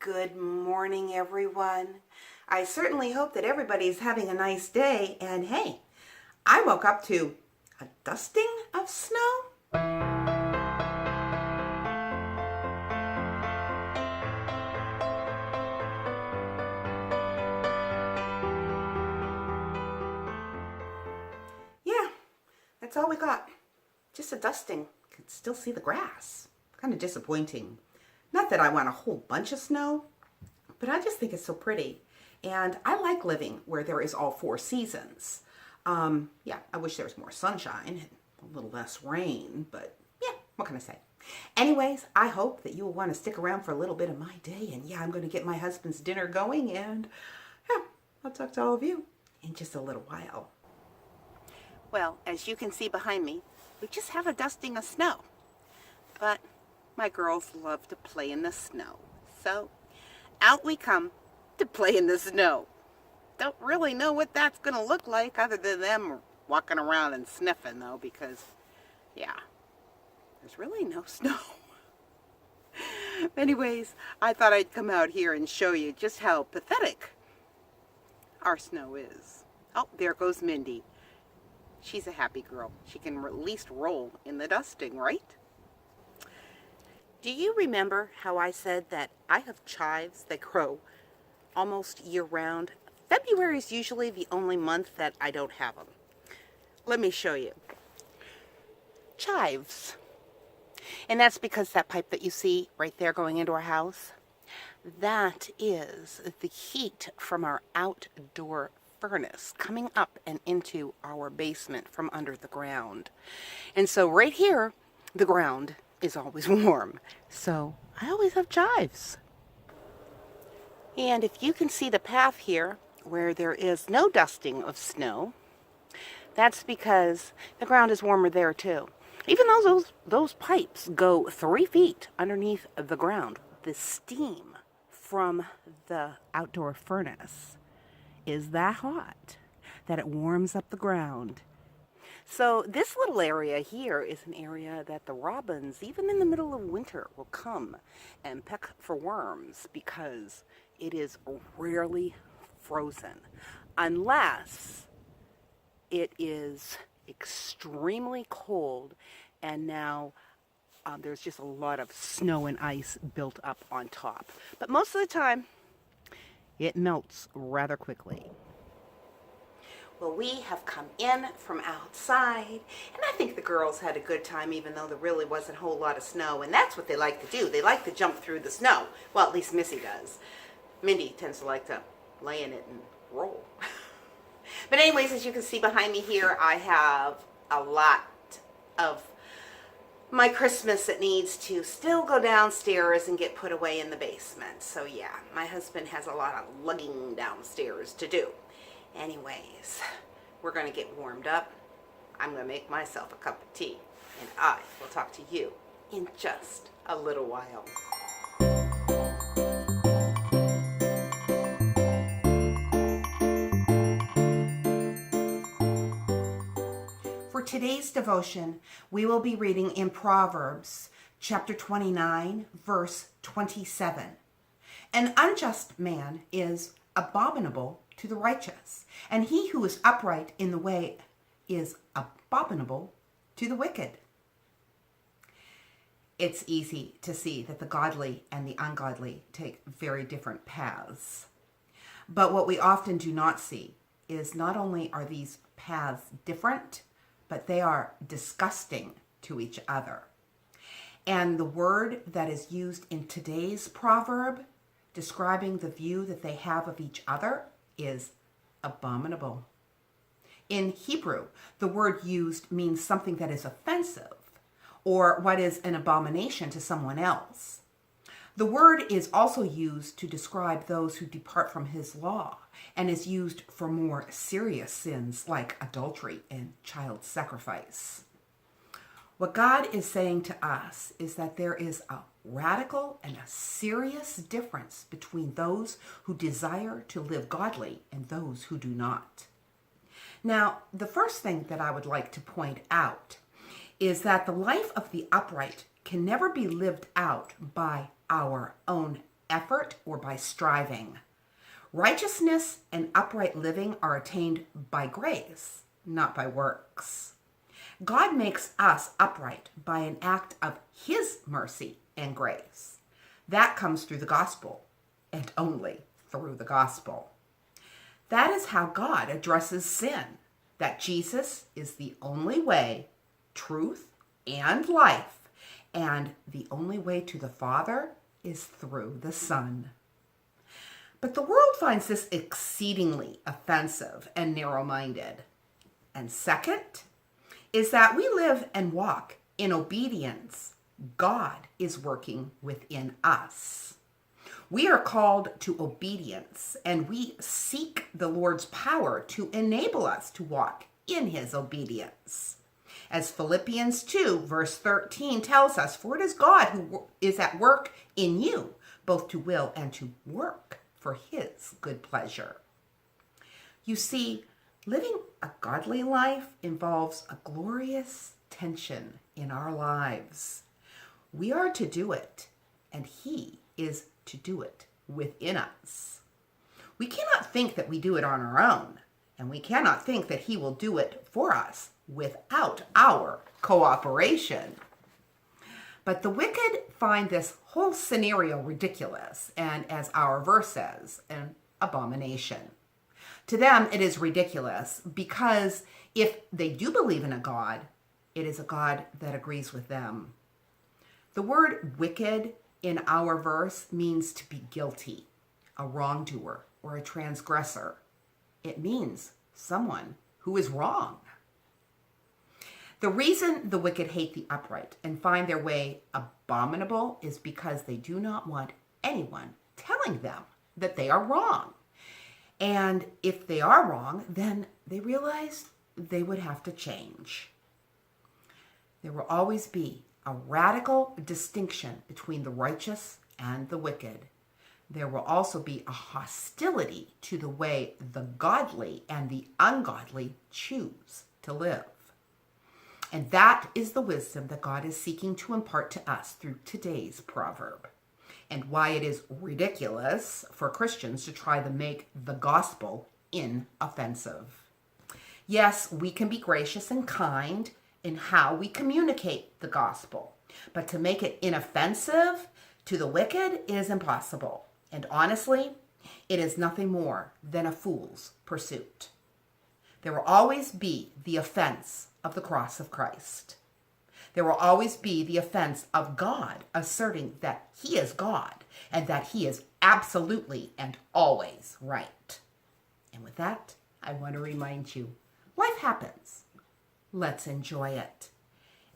Good morning, everyone. I certainly hope that everybody's having a nice day. And hey, I woke up to a dusting of snow. Yeah, that's all we got. Just a dusting. Can still see the grass. Kind of disappointing. Not that I want a whole bunch of snow, but I just think it's so pretty. And I like living where there is all four seasons. Yeah, I wish there was more sunshine and a little less rain, but yeah, what can I say? Anyways, I hope that you will want to stick around for a little bit of my day. And yeah, I'm going to get my husband's dinner going, and yeah, I'll talk to all of you in just a little while. Well, as you can see behind me, we just have a dusting of snow. But my girls love to play in the snow. So out we come to play in the snow. Don't really know what that's going to look like other than them walking around and sniffing, though, because, yeah, there's really no snow. Anyways, I thought I'd come out here and show you just how pathetic our snow is. Oh, there goes Mindy. She's a happy girl. She can at least roll in the dusting, right? Do you remember how I said that I have chives that grow almost year-round? February is usually the only month that I don't have them. Let me show you. Chives. And that's because that pipe that you see right there going into our house, that is the heat from our outdoor furnace coming up and into our basement from under the ground. And so right here, the ground is always warm. So I always have chives. And if you can see the path here where there is no dusting of snow, that's because the ground is warmer there too. Even though those pipes go 3 feet underneath the ground, the steam from the outdoor furnace is that hot that it warms up the ground. So this little area here is an area that the robins, even in the middle of winter, will come and peck for worms because it is rarely frozen, unless it is extremely cold and now there's just a lot of snow and ice built up on top. But most of the time, it melts rather quickly. Well, we have come in from outside, and I think the girls had a good time, even though there really wasn't a whole lot of snow, and that's what they like to do. They like to jump through the snow. Well, at least Missy does. Mindy tends to like to lay in it and roll. But anyways, as you can see behind me here, I have a lot of my Christmas that needs to still go downstairs and get put away in the basement. So yeah, my husband has a lot of lugging downstairs to do. Anyways, we're going to get warmed up. I'm going to make myself a cup of tea, and I will talk to you in just a little while. For today's devotion, we will be reading in Proverbs chapter 29, verse 27. An unjust man is abominable to the righteous, and he who is upright in the way is abominable to the wicked. It's easy to see that the godly and the ungodly take very different paths. But what we often do not see is not only are these paths different, but they are disgusting to each other. And the word that is used in today's proverb describing the view that they have of each other is abominable. In Hebrew, the word used means something that is offensive or what is an abomination to someone else. The word is also used to describe those who depart from his law and is used for more serious sins like adultery and child sacrifice. What God is saying to us is that there is a radical and a serious difference between those who desire to live godly and those who do not. Now, the first thing that I would like to point out is that the life of the upright can never be lived out by our own effort or by striving. Righteousness and upright living are attained by grace, not by works. God makes us upright by an act of His mercy and grace. That comes through the gospel, and only through the gospel. That is how God addresses sin, that Jesus is the only way, truth, and life, and the only way to the Father is through the Son. But the world finds this exceedingly offensive and narrow-minded. And second is that we live and walk in obedience. God is working within us. We are called to obedience, and we seek the Lord's power to enable us to walk in His obedience. As Philippians 2, verse 13 tells us, for it is God who is at work in you, both to will and to work for His good pleasure. You see, living a godly life involves a glorious tension in our lives. We are to do it, and He is to do it within us. We cannot think that we do it on our own, and we cannot think that He will do it for us without our cooperation. But the wicked find this whole scenario ridiculous, and as our verse says, an abomination. To them, it is ridiculous because if they do believe in a God, it is a God that agrees with them. The word wicked in our verse means to be guilty, a wrongdoer, or a transgressor. It means someone who is wrong. The reason the wicked hate the upright and find their way abominable is because they do not want anyone telling them that they are wrong. And if they are wrong, then they realize they would have to change. There will always be a radical distinction between the righteous and the wicked. There will also be a hostility to the way the godly and the ungodly choose to live. And that is the wisdom that God is seeking to impart to us through today's proverb, and why it is ridiculous for Christians to try to make the gospel inoffensive. Yes, we can be gracious and kind in how we communicate the gospel, but to make it inoffensive to the wicked is impossible. And honestly, it is nothing more than a fool's pursuit. There will always be the offense of the cross of Christ. There will always be the offense of God asserting that He is God and that He is absolutely and always right. And with that, I want to remind you, life happens. Let's enjoy it.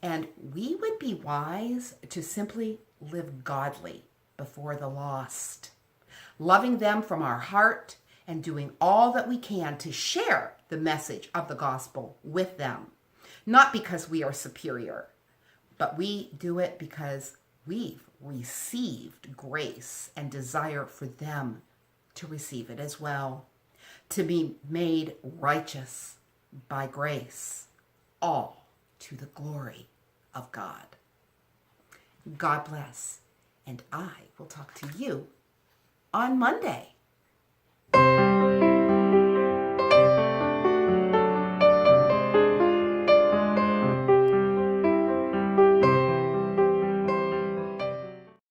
And we would be wise to simply live godly before the lost, loving them from our heart and doing all that we can to share the message of the gospel with them. Not because we are superior, but we do it because we've received grace and desire for them to receive it as well, to be made righteous by grace, all to the glory of God. God bless, and I will talk to you on Monday.